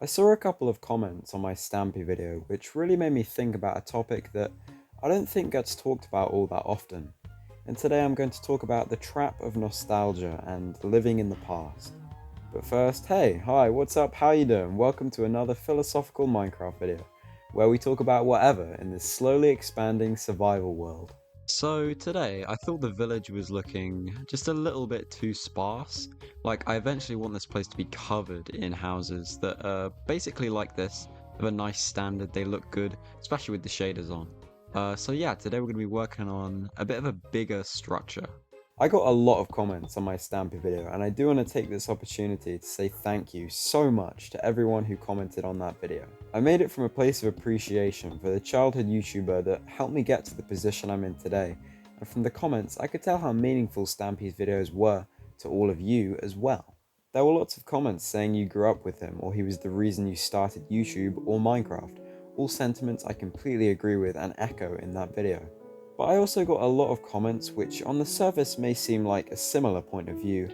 I saw a couple of comments on my Stampy video which really made me think about a topic that I don't think gets talked about all that often. And today I'm going to talk about the trap of nostalgia and living in the past. But first, hey, hi, what's up, how you doing? Welcome to another philosophical Minecraft video, where we talk about whatever in this slowly expanding survival world. So today, I thought the village was looking just a little bit too sparse. Like, I eventually want this place to be covered in houses that are basically like this, of a nice standard, they look good, especially with the shaders on. So yeah, today we're going to be working on a bit of a bigger structure. I got a lot of comments on my Stampy video, and I do want to take this opportunity to say thank you so much to everyone who commented on that video. I made it from a place of appreciation for the childhood YouTuber that helped me get to the position I'm in today, and from the comments I could tell how meaningful Stampy's videos were to all of you as well. There were lots of comments saying you grew up with him, or he was the reason you started YouTube or Minecraft, all sentiments I completely agree with and echo in that video. But I also got a lot of comments which on the surface may seem like a similar point of view,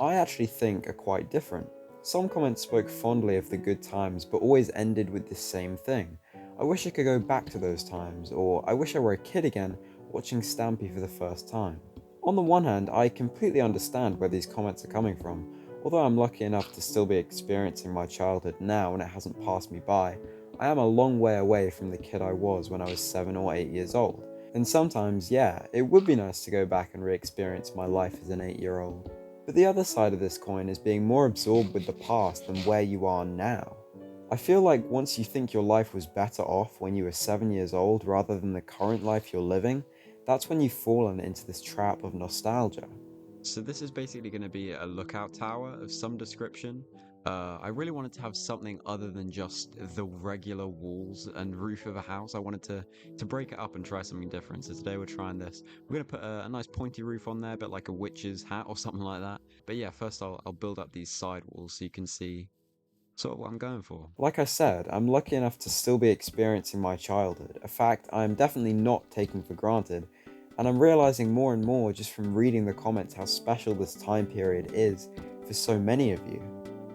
I actually think are quite different. Some comments spoke fondly of the good times but always ended with the same thing. I wish I could go back to those times, or I wish I were a kid again watching Stampy for the first time. On the one hand, I completely understand where these comments are coming from. Although I'm lucky enough to still be experiencing my childhood now and it hasn't passed me by, I am a long way away from the kid I was when I was 7 or 8 years old. And sometimes, yeah, it would be nice to go back and re-experience my life as an 8-year-old. But the other side of this coin is being more absorbed with the past than where you are now. I feel like once you think your life was better off when you were 7 years old rather than the current life you're living, that's when you've fallen into this trap of nostalgia. So this is basically going to be a lookout tower of some description. I really wanted to have something other than just the regular walls and roof of a house. I wanted to break it up and try something different. So today we're trying this. We're going to put a nice pointy roof on there, but like a witch's hat or something like that. But yeah, first I'll build up these side walls so you can see sort of what I'm going for. Like I said, I'm lucky enough to still be experiencing my childhood, a fact I am definitely not taking for granted, and I'm realizing more and more just from reading the comments how special this time period is for so many of you.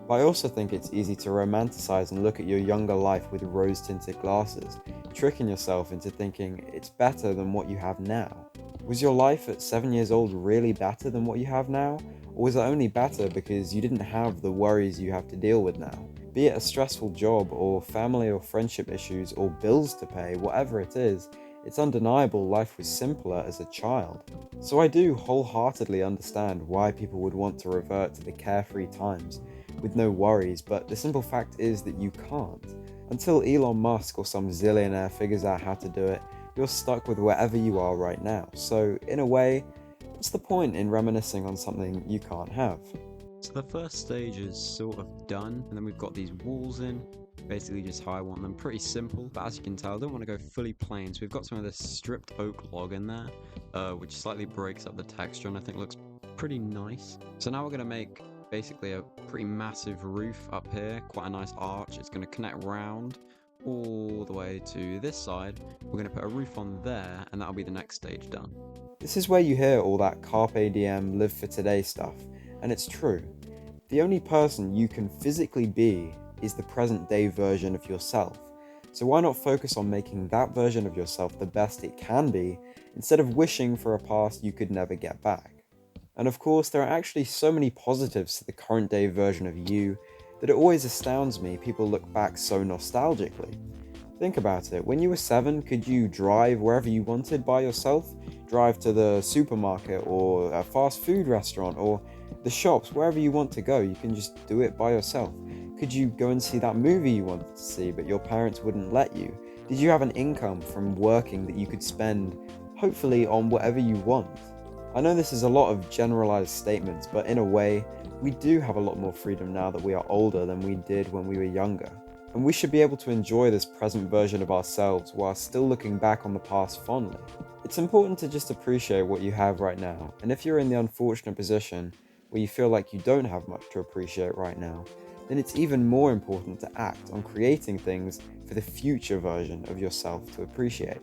But I also think it's easy to romanticize and look at your younger life with rose-tinted glasses, tricking yourself into thinking it's better than what you have now. Was your life at 7 years old really better than what you have now? Or was it only better because you didn't have the worries you have to deal with now? Be it a stressful job, or family or friendship issues, or bills to pay, whatever it is, it's undeniable life was simpler as a child. So I do wholeheartedly understand why people would want to revert to the carefree times with no worries, but the simple fact is that you can't. Until Elon Musk or some zillionaire figures out how to do it, you're stuck with wherever you are right now. So, in a way, what's the point in reminiscing on something you can't have? So the first stage is sort of done, and then we've got these walls in, basically just how I want them, pretty simple, but as you can tell, I don't want to go fully plain, so we've got some of this stripped oak log in there, which slightly breaks up the texture and I think looks pretty nice. So now we're going to make basically a pretty massive roof up here, quite a nice arch. It's going to connect round all the way to this side. We're going to put a roof on there, and that'll be the next stage done. This is where you hear all that carpe diem, live for today stuff, and it's true. The only person you can physically be is the present day version of yourself. So why not focus on making that version of yourself the best it can be, instead of wishing for a past you could never get back? And of course, there are actually so many positives to the current day version of you that it always astounds me people look back so nostalgically. Think about it, when you were 7, could you drive wherever you wanted by yourself? Drive to the supermarket or a fast food restaurant or the shops, wherever you want to go, you can just do it by yourself. Could you go and see that movie you wanted to see but your parents wouldn't let you? Did you have an income from working that you could spend, hopefully, on whatever you want? I know this is a lot of generalized statements, but in a way, we do have a lot more freedom now that we are older than we did when we were younger. And we should be able to enjoy this present version of ourselves while still looking back on the past fondly. It's important to just appreciate what you have right now, and if you're in the unfortunate position where you feel like you don't have much to appreciate right now, then it's even more important to act on creating things for the future version of yourself to appreciate.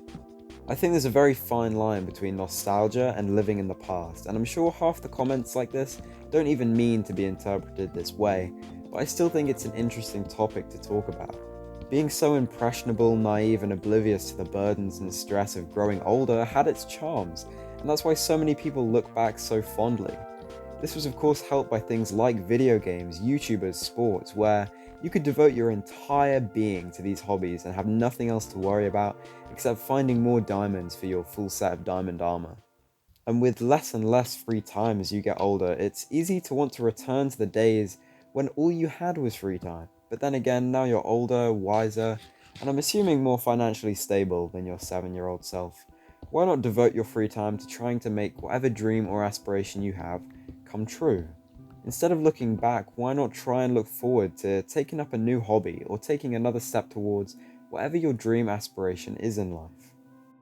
I think there's a very fine line between nostalgia and living in the past, and I'm sure half the comments like this don't even mean to be interpreted this way, but I still think it's an interesting topic to talk about. Being so impressionable, naive, and oblivious to the burdens and stress of growing older had its charms, and that's why so many people look back so fondly. This was of course helped by things like video games, YouTubers, sports, where you could devote your entire being to these hobbies and have nothing else to worry about except finding more diamonds for your full set of diamond armor. And with less and less free time as you get older, it's easy to want to return to the days when all you had was free time. But then again, now you're older, wiser, and I'm assuming more financially stable than your 7-year-old self. Why not devote your free time to trying to make whatever dream or aspiration you have come true? Instead of looking back, why not try and look forward to taking up a new hobby or taking another step towards whatever your dream aspiration is in life?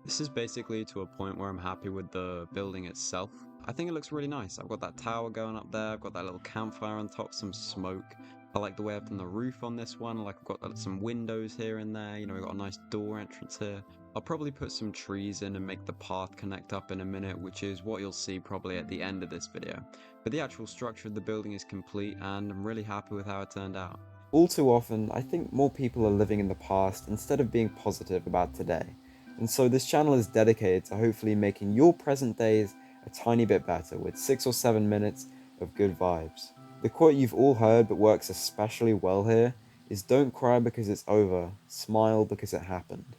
This is basically to a point where I'm happy with the building itself. I think it looks really nice. I've got that tower going up there, I've got that little campfire on top, some smoke. I like the way I've done the roof on this one, like I've got some windows here and there, we've got a nice door entrance here. I'll probably put some trees in and make the path connect up in a minute, which is what you'll see probably at the end of this video. But the actual structure of the building is complete and I'm really happy with how it turned out. All too often, I think more people are living in the past instead of being positive about today. And so this channel is dedicated to hopefully making your present days a tiny bit better with 6 or 7 minutes of good vibes. The quote you've all heard but works especially well here is "Don't cry because it's over, smile because it happened."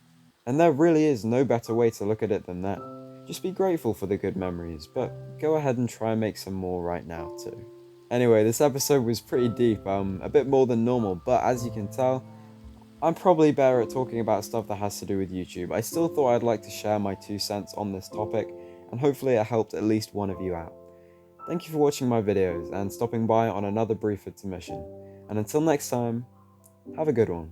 And there really is no better way to look at it than that. Just be grateful for the good memories, but go ahead and try and make some more right now too. Anyway, this episode was pretty deep, a bit more than normal, but as you can tell, I'm probably better at talking about stuff that has to do with YouTube. I still thought I'd like to share my 2 cents on this topic, and hopefully it helped at least one of you out. Thank you for watching my videos and stopping by on another brief intermission. And until next time, have a good one.